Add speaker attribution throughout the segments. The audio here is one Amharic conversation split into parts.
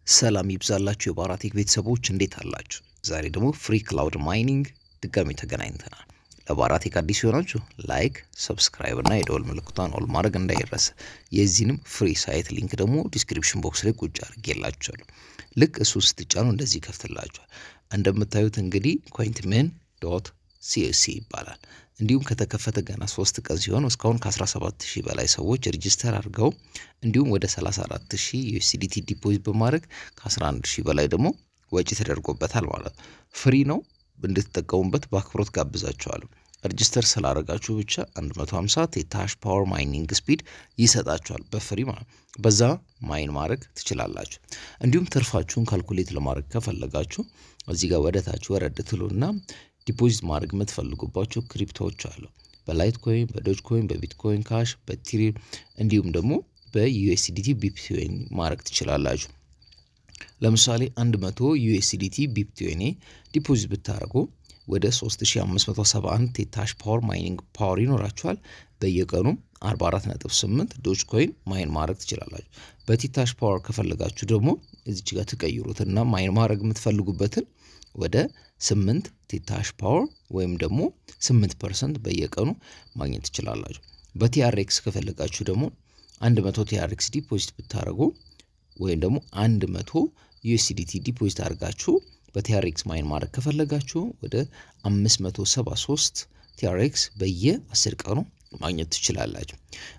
Speaker 1: ሰላም ይብዛላችሁ የባራቴክ ቤተሰቦች እንዴት አላችሁ? ዛሬ ደግሞ ፍሪ ክላውድ ማይኒንግ ድጋሚ ተገናኝተናል። ለባራቴክ አዲስ ሆናችሁ ላይክ፣ ሰብስክራይብ እና የደውል ምልክቷን ኦል ማድረግ እንዳይረሳ። የዚህንም ፍሪ ሳይት ሊንክ ደግሞ ዲስክሪፕሽን ቦክስ ላይ ቁጭ አድርጌላችኋለሁ። ልክ እሱ ስትጫኑ እንደዚህ ከፍትላችኋል። እንደምታዩት እንግዲህ cointmin.csc ይባላል። እንዲሁም ከተከፈተ ገና 3 ቀን ሲሆን እስካሁን ከ17000 በላይ ሰዎች ሬጂስተር አድርገው እንዲሁም ወደ 34000 USDT ዲፖዚት በማድረግ ከ11000 በላይ ደግሞ ወጪ ተደርጎበታል ማለት ፍሪ ነው። እንድትጠቀሙበት በአክብሮት ጋብዛችኋለሁ። ሬጂስተር ስላደረጋችሁ ብቻ 150 ቴታሽ ፓወር ማይኒንግ ስፒድ ይሰጣችኋል በፍሪ ማለት በዛ ማይን ማድረግ ትችላላችሁ። እንዲሁም ትርፋችሁን ካልኩሌት ለማድረግ ከፈለጋችሁ እዚህ ጋር ወደታች ወረድ ትሉና ዲፖዚት ማድረግ የምትፈልጉባቸው ክሪፕቶዎች አሉ። በላይት ኮይን፣ በዶጅ ኮይን፣ በቢትኮይን ካሽ፣ በኢቴሪየም እንዲሁም ደግሞ በዩኤስዲቲ ቢትኮይን ማድረግ ትችላላችሁ። ለምሳሌ 100 USDT ቢትኮይን ዲፖዚት ብታረጉ ወደ 3571 ቴታሽ ፓወር ማይኒንግ ፓወር ይኖራችኋል። በየቀኑ 44.8 ዶጅ ኮይን ማይን ማድረግ ትችላላችሁ። በቴታሽ ፓወር ከፈለጋችሁ ደግሞ እዚች ጋር ተቀይሩትና ማይን ማድረግ የምትፈልጉበትን ወደ 8 ቴታሽ ፓወር ወይም ደግሞ 8% በየቀኑ ማግኘት ትችላላችሁ። በቲአርኤክስ ከፈለጋችሁ ደግሞ 100 ቲአርኤክስ ዲፖዚት ብታረጉ ወይም ደግሞ 100 USDT ዲፖዚት አድርጋችሁ በቲአርኤክስ ማይን ማድረግ ከፈለጋችሁ ወደ 573 ቲአርኤክስ በየ10 ቀኑ ማግኘት ትችላላችሁ።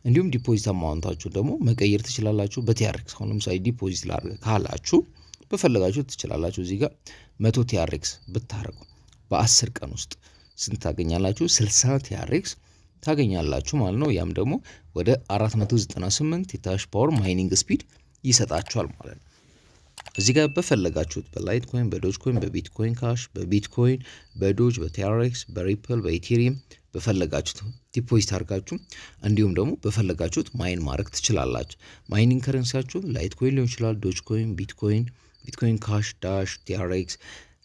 Speaker 1: እንዲሁም ዲፖዚት አማውንታችሁ ደግሞ መቀየር ትችላላችሁ። በቲአርኤክስ አሁን ለምሳሌ ዲፖዚት ካላችሁ በፈለጋችሁ ትችላላችሁ። እዚህ ጋር 100 ቲአርኤክስ ብታረጉ በ10 ቀን ውስጥ ስንት ታገኛላችሁ? 60 ቲአርኤክስ ታገኛላችሁ ማለት ነው። ያም ደግሞ ወደ 498 ቴታሽ ፓወር ማይኒንግ ስፒድ ይሰጣችኋል ማለት ነው። እዚህ ጋር በፈለጋችሁት በላይት ኮይን፣ በዶጅ ኮይን፣ በቢትኮይን ካሽ፣ በቢትኮይን፣ በዶጅ፣ በቲአርኤክስ፣ በሪፕል፣ በኢቴሪየም በፈለጋችሁት ዲፖዚት አድርጋችሁ እንዲሁም ደግሞ በፈለጋችሁት ማይን ማድረግ ትችላላችሁ። ማይኒንግ ከረንሲያችሁ ላይት ኮይን ሊሆን ይችላል፣ ዶጅ ኮይን፣ ቢትኮይን ካሽ፣ ዳሽ፣ ቲአርኤክስ፣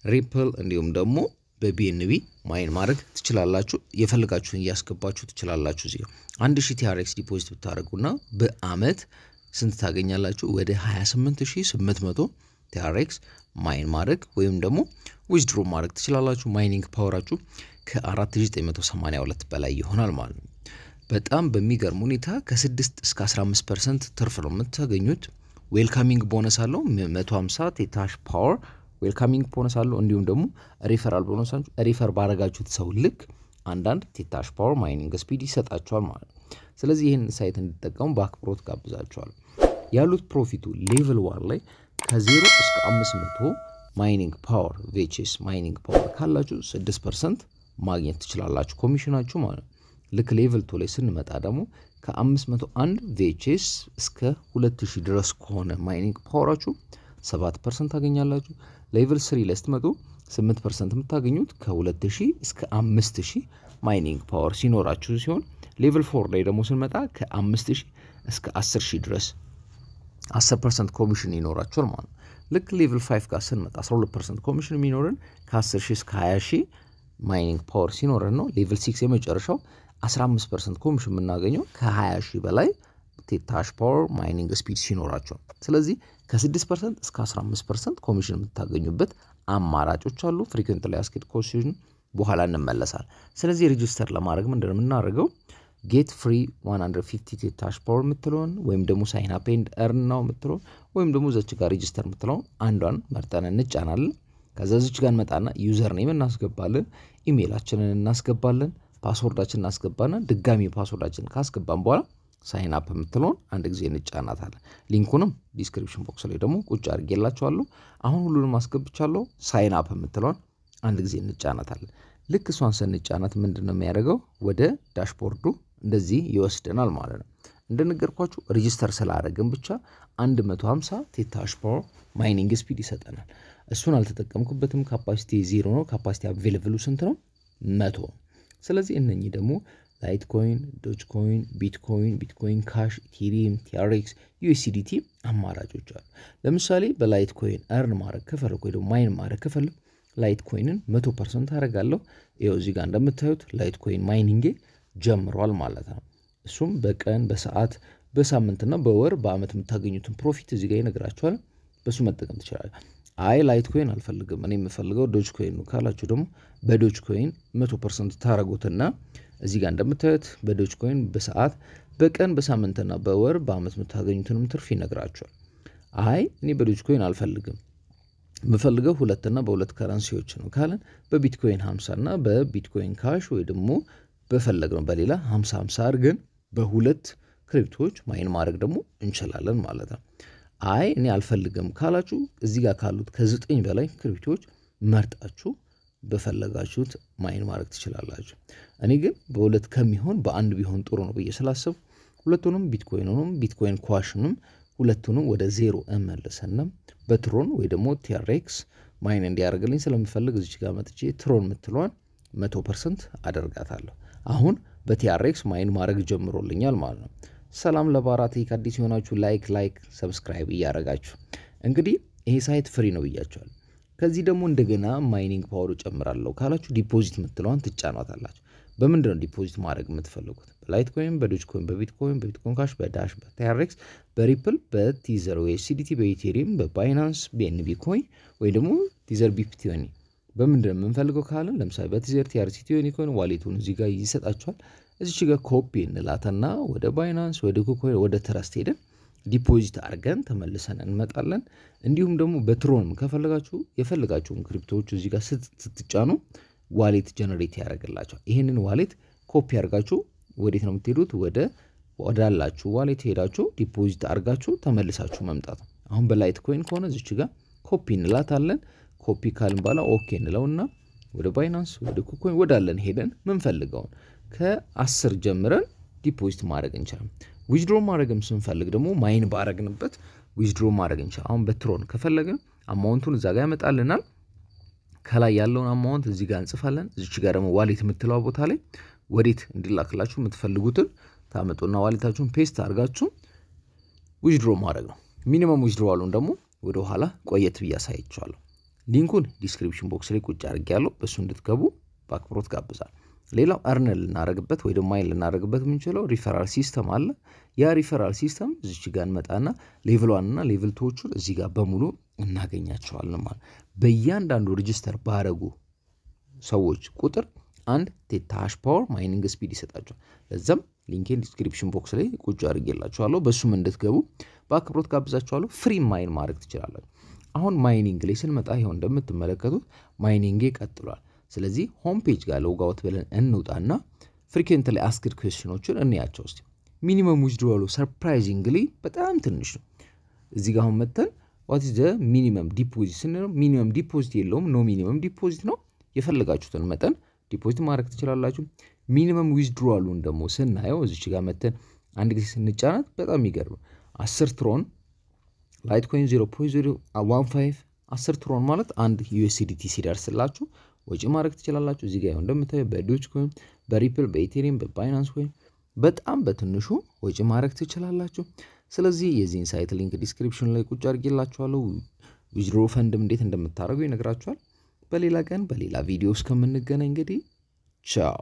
Speaker 1: ሪፕል እንዲሁም ደግሞ በቢኤንቢ ማይን ማድረግ ትችላላችሁ። የፈለጋችሁን እያስገባችሁ ትችላላችሁ። እዚህ 1000 ቲአርኤክስ ዲፖዚት ብታደርጉና በአመት ስንት ታገኛላችሁ? ወደ 28800 ቲአርኤክስ ማይን ማድረግ ወይም ደግሞ ዊዝድሮ ማድረግ ትችላላችሁ። ማይኒንግ ፓወራችሁ ከ4982 በላይ ይሆናል ማለት ነው። በጣም በሚገርም ሁኔታ ከ6 እስከ 15% ትርፍ ነው የምታገኙት። ዌልካሚንግ ቦነስ አለው 150 ቴታሽ ፓወር ዌልካሚንግ ቦነስ አለው። እንዲሁም ደግሞ ሪፈራል ቦነስ አለው። ሪፈር ባረጋችሁት ሰው ልክ አንዳንድ ቴታሽ ፓወር ማይኒንግ ስፒድ ይሰጣችኋል ማለት ነው። ስለዚህ ይሄን ሳይት እንድትጠቀሙ በአክብሮት ጋብዛችኋል። ያሉት ፕሮፊቱ ሌቭል 1 ላይ ከ0 እስከ 500 ማይኒንግ ፓወር ቬችስ ማይኒንግ ፓወር ካላችሁ 6% ማግኘት ትችላላችሁ ኮሚሽናችሁ ማለት ነው። ልክ ሌቭል 2 ላይ ስንመጣ ደግሞ ከ501 ቬችስ እስከ 2000 ድረስ ከሆነ ማይኒንግ ፓወራችሁ 7% ታገኛላችሁ። ሌቭል 3 ላይ ስትመጡ 8% የምታገኙት ከ2000 እስከ 5000 ማይኒንግ ፓወር ሲኖራችሁ ሲሆን ሌቭል 4 ላይ ደግሞ ስንመጣ ከ5000 እስከ 10000 ድረስ 10% ኮሚሽን ይኖራችኋል ማለት ነው። ልክ ሌቭል 5 ጋር ስንመጣ 12% ኮሚሽን የሚኖረን ከ10000 እስከ 20000 ማይኒንግ ፓወር ሲኖረን ነው። ሌቭል 6 የመጨረሻው 15% ኮሚሽን የምናገኘው ከ20000 በላይ ቴታሽ ፓወር ማይኒንግ ስፒድ ሲኖራችሁ። ስለዚህ ከ6% እስከ 15% ኮሚሽን የምታገኙበት አማራጮች አሉ። ፍሪኩዌንት ላይ አስኬድ ኮሚሽን በኋላ እንመለሳለን። ስለዚህ ሬጂስተር ለማድረግ ምንድነው የምናደርገው? ጌት ፍሪ 150 ቴታሽ ፓወር የምትለውን ወይም ደግሞ ሳይን አፕ ኤንድ ኤርን ነው የምትለውን ወይም ደግሞ ዘች ጋር ሬጂስተር የምትለውን አንዷን መርጠን እንጫናለን። ከዛ ዘች ጋር እንመጣና ዩዘር ኔም እናስገባለን፣ ኢሜይላችንን እናስገባለን፣ ፓስወርዳችንን እናስገባና ድጋሚ ፓስወርዳችንን ካስገባን በኋላ ሳይን አፕ የምትለውን አንድ ጊዜ እንጫናታለን። ሊንኩንም ዲስክሪፕሽን ቦክስ ላይ ደግሞ ቁጭ አድርጌላችኋለሁ። አሁን ሁሉንም አስገብቻለሁ። ሳይን አፕ የምትለውን አንድ ጊዜ እንጫናታለን። ልክ እሷን ስንጫናት ምንድነው የሚያደርገው? ወደ ዳሽቦርዱ እንደዚህ ይወስደናል ማለት ነው። እንደነገርኳችሁ ሬጂስተር ስላደረግን ብቻ 150 ቴታሽ ፓወር ማይኒንግ ስፒድ ይሰጠናል። እሱን አልተጠቀምኩበትም። ካፓሲቲ 0 ነው። ካፓሲቲ አቬሌብሉ ስንት ነው? 100። ስለዚህ እነኚህ ደግሞ ላይት ኮይን፣ ዶጅ ኮይን፣ ቢትኮይን ካሽ፣ ኢቴሪየም፣ ቲአርኤክስ፣ USDT አማራጮች አሉ። ለምሳሌ በላይት ኮይን እርን ማድረግ ከፈለኩ ወይ ደግሞ ማይን ማድረግ ከፈለኩ ላይት ኮይንን 100% አደርጋለሁ። ይሄው እዚህ ጋር እንደምታዩት ላይት ኮይን ማይኒንግ ጀምሯል ማለት ነው። እሱም በቀን በሰዓት በሳምንትና በወር በአመት የምታገኙትን ፕሮፊት እዚህ ጋር ይነግራችኋል። በሱ መጠቀም ትችላላችሁ አይ ላይት ኮይን አልፈልግም እኔ የምፈልገው ዶጅ ኮይን ነው ካላችሁ ደግሞ በዶጅ ኮይን 100% ታረጉትና እዚህ ጋር እንደምታዩት በዶጅ ኮይን በሰዓት በቀን በሳምንትና በወር በአመት የምታገኙትንም ትርፍ ይነግራችኋል አይ እኔ በዶጅ ኮይን አልፈልግም የምፈልገው ሁለትና በሁለት ከረንሲዎች ነው ካለን በቢትኮይን 50 እና በቢትኮይን ካሽ ወይ ደግሞ በፈለግነው በሌላ 50 50 አድርገን በሁለት ክሪፕቶዎች ማይን ማድረግ ደግሞ እንችላለን ማለት ነው አይ እኔ አልፈልግም ካላችሁ እዚህ ጋር ካሉት ከ9 በላይ ክሪፕቶዎች መርጣችሁ በፈለጋችሁት ማይን ማድረግ ትችላላችሁ እኔ ግን በሁለት ከሚሆን በአንድ ቢሆን ጥሩ ነው በየሰላሰብ ሁለቱንም ቢትኮይን ኳሽንም ሁለቱንም ወደ 0 እመልሰና በትሮን ወይ ደግሞ ቲአርኤክስ ማይን እንዲያደርግልኝ ስለምፈልግ እዚህ ጋር መጥቼ ትሮን ምትሏን 100% አደርጋታለሁ አሁን በቲአርኤክስ ማይን ማድረግ ጀምሮልኛል ማለት ነው ሰላም ለባራህ ቴክ አዲስ ሆናችሁ ላይክ ሰብስክራይብ ያረጋችሁ እንግዲህ ይሄ ሳይት ፍሪ ነው ብያችኋል ከዚህ ደግሞ እንደገና ማይኒንግ ፓወር ጨምራለሁ ካላችሁ ዲፖዚት ምትሏን ትጫናታላችሁ በመንደር ዲፖዚት ማድረግ የምትፈልጉት በላይት ኮይን በዶጅ ኮይን በቢትኮይን ካሽ በዳሽ በቲአርኤክስ በሪፕል በቲዘር usdt በኢቴሪየም በባይናንስ በኤንቢ ኮይን ወይ ደግሞ ቲዘር ቢፒቲኒ በመንደር የምንፈልገው ካለን ለምሳሌ በቲዘር ቲአርሲቲኒ ኮይን ዋሌቱን እዚህ ጋር ይሰጣችኋል እዚህ ጋር ኮፒ እንላታና ወደ ባይናንስ ወደ ኩኮይን ወደ ትረስት ሄደን ዲፖዚት አድርገን ተመልሰን እንመጣለን እንዲሁም ደግሞ በትሮን ከፈለጋችሁ የፈለጋችሁን ክሪፕቶዎች እዚህ ጋር ስትጫኑ ዋሌት ጀነሬት ያደርግላችኋል ይሄንን ዋሌት ኮፒ አድርጋችሁ ወዴት ነው የምትሄዱት ወዳላችሁ ዋሌት ሄዳችሁ ዲፖዚት አድርጋችሁ ተመልሳችሁ መምጣት አሁን በላይት ኮይን ከሆነ እዚህ ጋር ኮፒ እንላታለን ኮፒ ካልን ባላ ኦኬ እንለውና ወደ ባይናንስ ወደ ኩኮይን ወዳለን ሄደን ምንፈልገው ከ10 ጀምረን ዲፖዚት ማድረግ እንችላለን ዊዝድሮ ማድረግም ስንፈልግ ደግሞ ማይን ባረግንበት ዊዝድሮ ማድረግ እንችላለን አሁን በትሮን ከፈለግን አማውንቱን እዛ ጋር ያመጣልናል ከላይ ያለውን አማውንት እዚህ ጋር እንጽፋለን እዚህ ጋር ደግሞ ዋሌት የምትለው ቦታ ላይ ወዴት እንዲላክላችሁ የምትፈልጉትን ታመጡና ዋሌታችሁን ፔስት አድርጋችሁ ዊዝድሮ ማድረግ ነው ሚኒመም ዊዝድሮዋሉን ደግሞ ወደ ኋላ ቆየት ብያሳያችኋለሁ ሊንኩን ዲስክሪፕሽን ቦክስ ላይ ቁጭ አድርጌያለሁ በሱ እንድትገቡ በአክብሮት ጋብዛለሁ ሌላው አርነል ልናረግበት ወይ ደግሞ ማይን ልናረግበት የምንችለው ሪፈራል ሲስተም አለ ያ ሪፈራል ሲስተም እዚህ ጋር እንመጣና ሌቭል 1 እና ሌቭል 2 እዚህ ጋር በሙሉ እናገኛቸዋለን ማለት በእያንዳንዱ ሬጂስተር ባረጉ ሰዎች ቁጥር አንድ ቴታሽ ፓወር ማይኒንግ ስፒድ ይሰጣቸዋል ለዛም ሊንኬን ዲስክሪፕሽን ቦክስ ላይ ቁጭ አድርጌላችኋለሁ በሱም እንድትገቡ በአክብሮት ጋብዛችኋለሁ ፍሪ ማይን ማድረግ ትችላላችሁ አሁን ማይኒንግ ላይ ስንመጣ ይሄው እንደምትመለከቱት ማይኒንግ ቀጥሏል ስለዚህ ሆም ፔጅ ጋር ሎግ አውት ብለን እንውጣና ፍሪኩዌንትሊ አስክድ ኩዌስችኖችን እንያቸው እስቲ ሚኒመም ዊዝድሮዋሉ ሰርፕራይዚንግሊ በጣም ትንሽ ነው እዚህ ጋር አሁን መተን what is the minimum deposit ስንለው ሚኒመም ዲፖዚት የለውም ኖ ሚኒመም ዲፖዚት ነው የፈለጋችሁትን መጠን ዲፖዚት ማድረግ ትችላላችሁ ሚኒመም ዊዝድሮዋሉን ደግሞ ስናየው እዚህ ጋር መተን አንድ ጊዜ ስንጫናት በጣም ይገርም 10 ትሮን ላይት ኮይን 0.015 10 ትሮን ማለት አንድ USDT ሲደርስላችሁ ወጪ ማድረግ ትችላላችሁ እዚህ ጋር እንደምታዩ በዶጅ ኮይን በሪፕል በኢቴሪየም በባይናንስ ኮይን በጣም በትንሹ ወጪ ማድረግ ትችላላችሁ ስለዚህ የዚህን ሳይት ሊንክ ዲስክሪፕሽን ላይ ቁጭ አድርጌላችኋለሁ ዊዝድሮ ፈንድም እንዴት እንደምታደርጉ ይነግራችኋል በሌላ ቀን በሌላ ቪዲዮ እስከምንገናኝ እንግዲህ ቻው